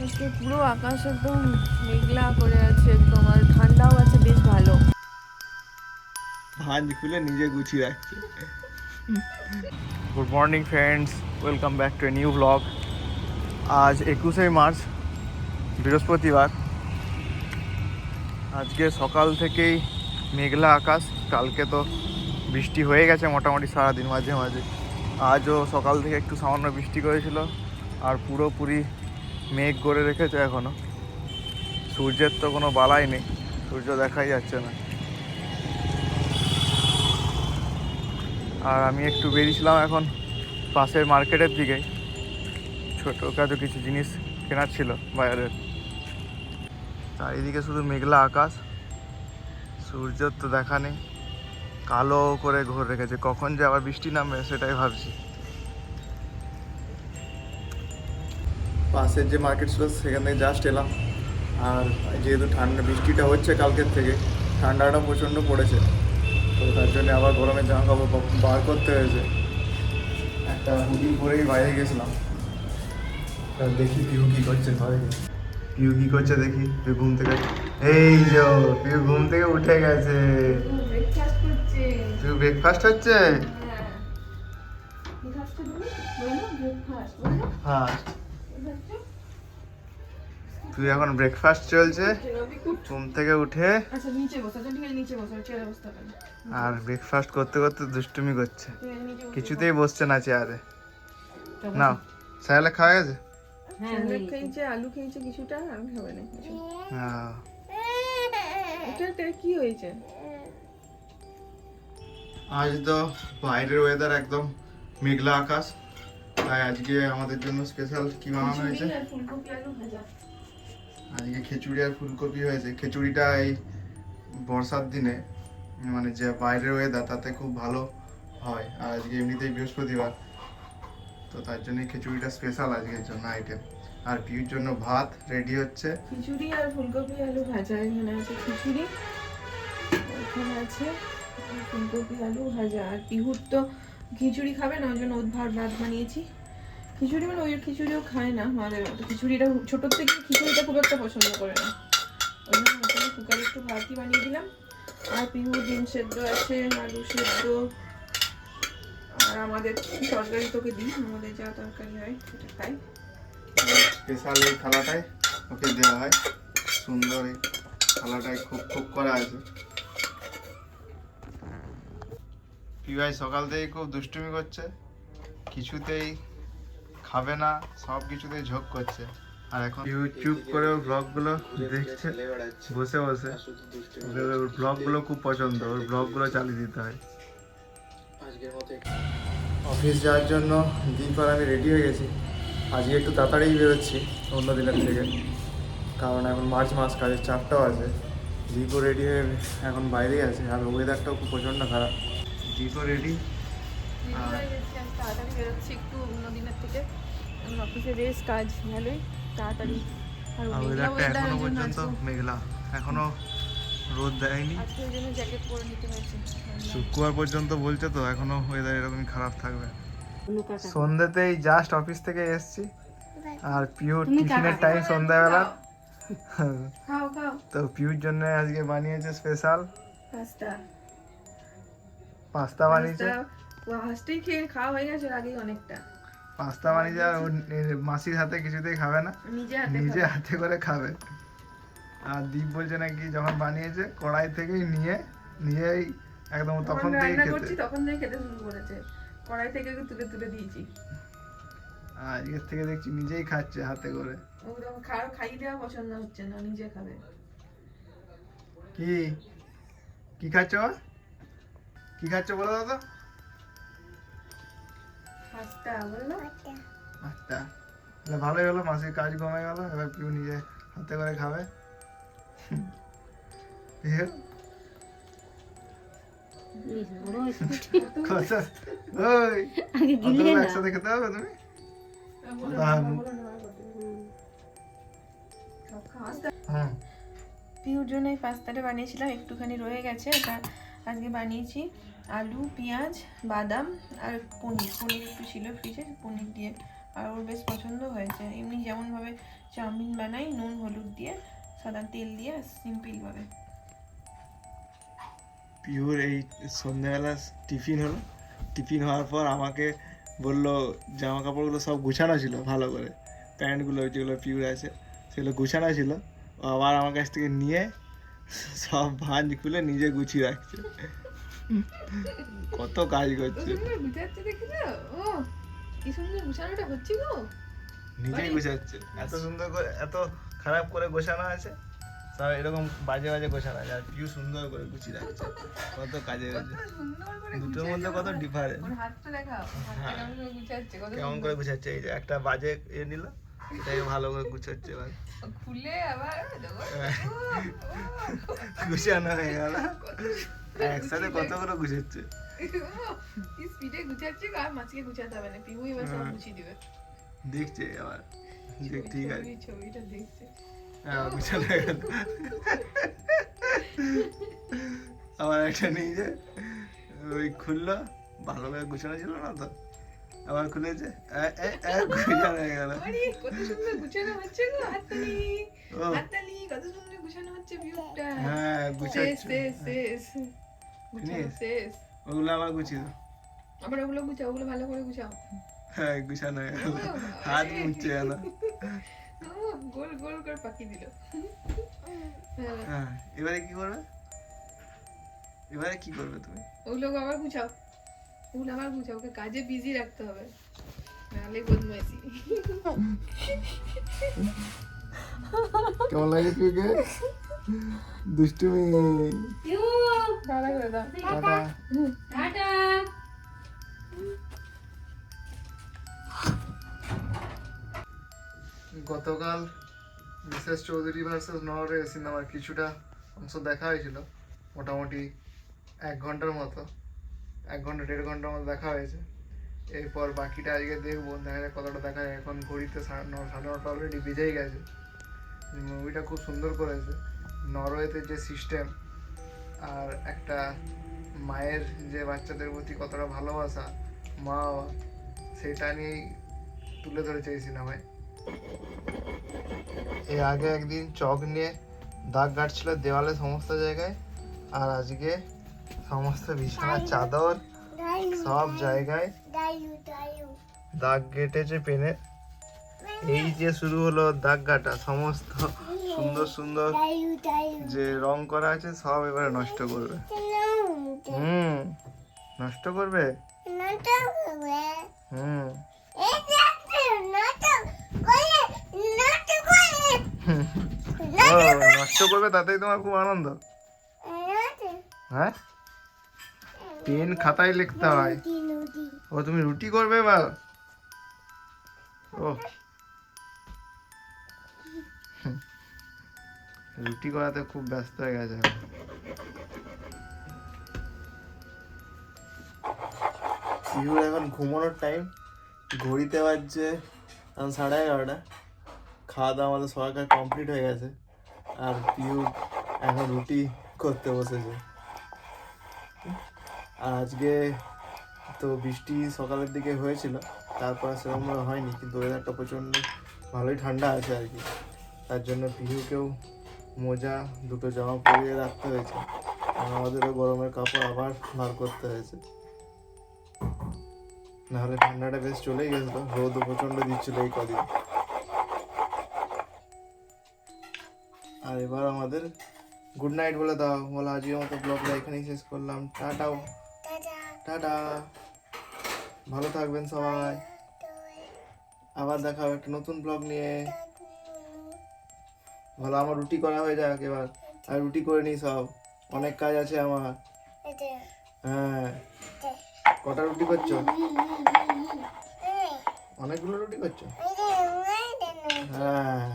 আজকে পুরো আকাশ একদম মেঘলা করে আছে একদম, আর ঠান্ডাও আছে বেশ ভালো। ভাঁজ খুলে নিজে গুছিয়ে রাখছে। Good morning friends, welcome back to a new blog. আজ 21শে মার্চ, বৃহস্পতিবার। আজকে সকাল থেকেই মেঘলা আকাশ। কালকে তো বৃষ্টি হয়ে গেছে মোটামুটি সারাদিন মাঝে মাঝে। আজও সকাল থেকে একটু সামান্য বৃষ্টি করেছিল, আর পুরোপুরি মেঘ করে রেখেছে এখনও। সূর্যের তো কোনো বালাই নেই, সূর্য দেখাই যাচ্ছে না। আর আমি একটু বেরিয়েছিলাম এখন পাশের মার্কেটের দিকে, ছোটোখাটো কিছু জিনিস কেনার ছিল বাজারের। চারিদিকে শুধু মেঘলা আকাশ, সূর্যের তো দেখা নেই, কালো করে ঘোর রেখেছে। কখন যে আবার বৃষ্টি নামবে সেটাই ভাবছি। পাশের যে মার্কেট ছিল সেখান থেকে জাস্ট এলাম। আর যেহেতু ঠান্ডা, বৃষ্টিটা হচ্ছে কালকের থেকে, ঠান্ডাটা প্রচণ্ড পড়েছে, তো তার জন্য আবার গরমের জামা কাপড় বার করতে হয়েছে। একটা হুডি পরেই বাইরে গেছিলাম। দেখি পিউ কি করছে ঘরে। পিউ কি করছে দেখি। পিউ ঘুম থেকে, এই যে পিউ ঘুম থেকে উঠে গেছে। পিউ ব্রেকফাস্ট হচ্ছে। হ্যাঁ, তুই এখন ব্রেকফাস্ট চলছে ঘুম থেকে উঠে। আর ব্রেকফাস্ট করতে করতে দুষ্টুমি করছে, কিছুতেই বসছে না চেয়ারে। নাও, স্যালাড খাওয়া গেছে? খেয়েছে, আলু খেয়েছে কিছুটা, আমি খাবে না কিছু। হ্যাঁ, এটা কি হয়েছে? আজ তো বাইরের ওয়েদার একদম মেঘলা আকাশ, তাই আজকে আমাদের জন্য স্পেশাল কি বানানো হয়েছে। ফুলকপি আলু ভাজা। আজকে খিচুড়ি আর ফুলকপি হয়েছে। খিচুড়িটা এই বর্ষার দিনে, মানে যে বাইরের ওয়েদার, তাতে খুব ভালো হয়। আর আজকে এমনিতেই বৃহস্পতিবার, তো তার জন্যই খিচুড়িটা স্পেশাল আজকের জন্য আইটেম। আর পিউর জন্য ভাত রেডি হচ্ছে। খিচুড়ি আর ফুলকপি আলু ভাজা। এখানে আছে খিচুড়ি, এখানে আছে ফুলকপি আলু ভাজা। আর পিহুর তো খিচুড়ি খাবে না, ওই জন্য ওর ভাত বানিয়েছি। খিচুড়ি মানে ওই খিচুড়িও খায় না আমাদের মতো। খিচুড়িটা ছোটোর থেকে খিচুড়িটা খুব একটা পছন্দ করে না, ওই জন্য ওখানে কুকারে একটু ভাতই বানিয়ে দিলাম। আর পিহুর ডিম সেদ্ধ আছে, আলু সেদ্ধ, আর আমাদের তরকারি তোকে দিই, আমাদের যা তরকারি হয় সেটা খাই। স্পেশাল এই থালাটাই ওকে দেওয়া হয়, সুন্দর এই থালাটাই খুব খুব করা আছে। পিউই সকাল থেকে খুব দুষ্টুমি করছে, কিছুতেই খাবে না, সব কিছুতেই ঝোঁক করছে। আর এখন ইউটিউব করে ব্লগগুলো দেখছে বসে বসে। ওর ব্লগগুলো খুব পছন্দ, ওর ব্লগগুলো চালিয়ে দিতে হয়। অফিস যাওয়ার জন্য দীপ আর আমি রেডি হয়ে গেছি। আজকে একটু তাড়াতাড়ি বেরোচ্ছি অন্য দিনের থেকে, কারণ এখন মার্চ মাস, কাজের চাপটাও আছে। দীপও রেডি হয়ে এখন বাইরেই আছে, আর ওয়েদারটাও খুব প্রচণ্ড খারাপ। দীপও রেডি। তাড়াতাড়ি বেরোচ্ছি একটু অন্য দিনের থেকে, অফিসে বেশ কাজ ভালোই তাড়াতাড়ি। আর ওয়েদারটা এখনো পর্যন্ত মেঘলা, এখনো রোদ দেয়নি। আজকে ওই জন্য জ্যাকেট পরে নিতে হয়েছে। শুক্রবার পর্যন্ত বলছে, তো এখনো ওয়েদার এরকমই খারাপ থাকবে। সন্ধ্যেতেই জাস্ট অফিস থেকে এসছি, আর পিওর টিফিনের টাইম সন্ধ্যাবেলা। খাও খাও। তো পিউর জন্য আজকে বানিয়েছে স্পেশাল পাস্তা বানিয়েছে। ফার্স্টেই খেয়ে খাওয়া হয়ে গেছে আগেই অনেকটা। পাস্তা বানিয়েছে, আর ওর মাসির হাতে কিছুতেই খাবে না, নিজে হাতে করে খাবে। আর দীপ বলছে নাকি যখন বানিয়েছে কড়াই থেকেই নিয়েই একদম তখন থেকেই খেতে শুরু করেছে, কড়াই থেকে তুলে তুলে দিয়েছি। আজকের থেকে দেখছি নিজেই খাচ্ছে হাতে করে। ও খাইয়ে দেওয়া পছন্দ হচ্ছে না, নিজে খাবে। কি কি খাচ্ছ, কি খাচ্ছ বলো দাদা? পাস্তা বললো। আচ্ছা, ভালোই হলো, মাসির কাজ কমে গেল। এবার পিউ নিজে হাতে করে খাবে। একসাথে খেতে হবে তুমি। পিউর জন্য এই পাস্তাটা বানিয়েছিলাম, একটুখানি রয়ে গেছে। এটা আজকে বানিয়েছি আলু, পেঁয়াজ, বাদাম আর পনির একটু ছিল ফ্রিজে, পনির দিয়ে আর ওর বেশ পছন্দ হয়েছে। এমনি যেমনভাবে চাউমিন বানাই নুন হলুদ দিয়ে, সাদা তেল দিয়ে, সিম্পলভাবে। পিওর এই সন্ধ্যাবেলা টিফিন হলো, টিফিন হওয়ার পর আমাকে বললো জামা কাপড়গুলো সব গুছানো ছিল ভালো করে, প্যান্টগুলো যেগুলো পিওর আছে সেগুলো গুছানো ছিল, ও আবার আমার কাছ থেকে নিয়ে সব ভাঁজ খুলে নিজে গুছিয়ে রাখছে। কত কাজ করছে, গুছাচ্ছে দেখেছো? ও কি সুন্দর গুছানোটা হচ্ছে গো। নিজেই গুছাচ্ছে, এত সুন্দর করে, এত খারাপ করে গোছানো আছে সব, এরকম বাজে বাজে গোছানো আছে, আর পিউ সুন্দর করে গুছিয়ে রাখছে। কত কাজে হয়েছে, সুন্দর করে দুটোর মধ্যে কত ডিফারেন্স। ওর হাতটা দেখাও, হাতটা কেমন করে গুছাচ্ছে, কত কেমন করে গুছাচ্ছে, এই যে একটা বাজে নিল, এটাকে ভালো করে গুছাচ্ছে, এবার খুলে আবার গুছানো হয়ে গেল, একসাথে কতগুলো গুছাচ্ছে। কি স্পিডে গুছাচ্ছে, আর মাছকে গুছাতে হবে না, পিহু এবার সব গুছিয়ে দিবে। দেখছে আবার, দেখ ঠিক আছে, ছবিটা দেখছে। হ্যাঁ গুছানো হয়ে গেল। আবার একটা নিয়ে যে ওই খুললো, ভালো করে গুছানো ছিল না তো, আবার খুলেছে, গুছানো হয়ে গেল। কত সুন্দর গুছানো হচ্ছে গো, হাততালি হাততালি, কত সুন্দর গুছানো হচ্ছে ভিউটা। হ্যাঁ গুছাচ্ছে, শেষ গুছানো শেষ। ওগুলো আবার গুছিয়ে দাও, আবার ওগুলো গুছাও, ওগুলো ভালো করে গুছাও। হ্যাঁ গুছানো হয়ে গেল, হাত মুছছে গেল। গোল গোল করে পাকিয়ে দিল। হ্যাঁ এবারে কি করবে, এবারে কি করবে তুমি? ওগুলো আবার গুছাও, ওগুলো আবার গুছাও, ওকে কাজে বিজি রাখতে হবে, নাহলে বদমাইশি। কেমন লাগে তুইকে, দুষ্টুমি। টাটা করে দাও, টাটা। টাটা। গতকাল মিসেস চৌধুরী ভার্সেস নরওয়ে সিনেমার কিছুটা অংশ দেখা হয়েছিল, মোটামুটি 1 ঘন্টার মতো, 1 ঘন্টা 1.5 ঘন্টার মতো দেখা হয়েছে। এরপর বাকিটা আজকে দেখবো, দেখা যাক কতটা দেখা যায়। এখন ঘড়িতে 9:30 অলরেডি বেজেই গেছে। মুভিটা খুব সুন্দর করেছে, নরওয়েতে যে সিস্টেম আর একটা মায়ের যে বাচ্চাদের প্রতি কতটা ভালোবাসা, মা বাবা, সেটা নিয়েই তুলে ধরেছে এই সিনেমায়। এর আগে একদিন চক নিয়ে দাগ কাটছিল দেওয়ালে সমস্ত জায়গায়, আর আজকে সমস্ত বিছানার চাদর সব জায়গায় দাগ কেটেছে পেনে। এই যে শুরু হলো দাগ কাটা, সমস্ত সুন্দর সুন্দর যে রং করা আছে সব এবারে নষ্ট করবে। নষ্ট করবে। নষ্ট করবে, তাতেই তোমার খুব আনন্দ? হ্যাঁ, পেন খাতায় লিখতে হয়। ও তুমি রুটি করবে এবার? ও রুটি করাতে খুব ব্যস্ত হয়ে গেছে। পিহুর এখন ঘুমানোর টাইম, ঘড়িতে বাজছে 11:30। খাওয়া দাওয়া আমাদের সবার কাজ কমপ্লিট হয়ে গেছে, আর পিহু এখন রুটি করতে বসেছে। আর আজকে তো বৃষ্টি সকালের দিকে হয়েছিল, তারপর সেরকম হয়নি, কিন্তু ওয়েদারটা প্রচণ্ড ভালোই ঠান্ডা আছে আর কি। তার জন্য পিহুকেও মোজা, দুটো জামা পরিয়ে রাখতে হয়েছে, আর আমাদেরও গরমের কাপড় আবার বার করতে হয়েছে, নাহলে ঠান্ডাটা বেশ চলেই গেছিলো। রোদও প্রচণ্ড দিচ্ছিল এই কদিন। আর এবার আমাদের গুড নাইট বলে দাও, বলো আজকের মতো ব্লগটা এখানেই শেষ করলাম। টাটাও, টাটা, ভালো থাকবেন সবাই, আবার দেখা হবে একটা নতুন ব্লগ নিয়ে। ভালো, আমার রুটি করা হয়ে যাক এবার, আর রুটি করে নিই, সব অনেক কাজ আছে আমার। হ্যাঁ, কটা রুটি করছো? অনেকগুলো রুটি করছো? হ্যাঁ।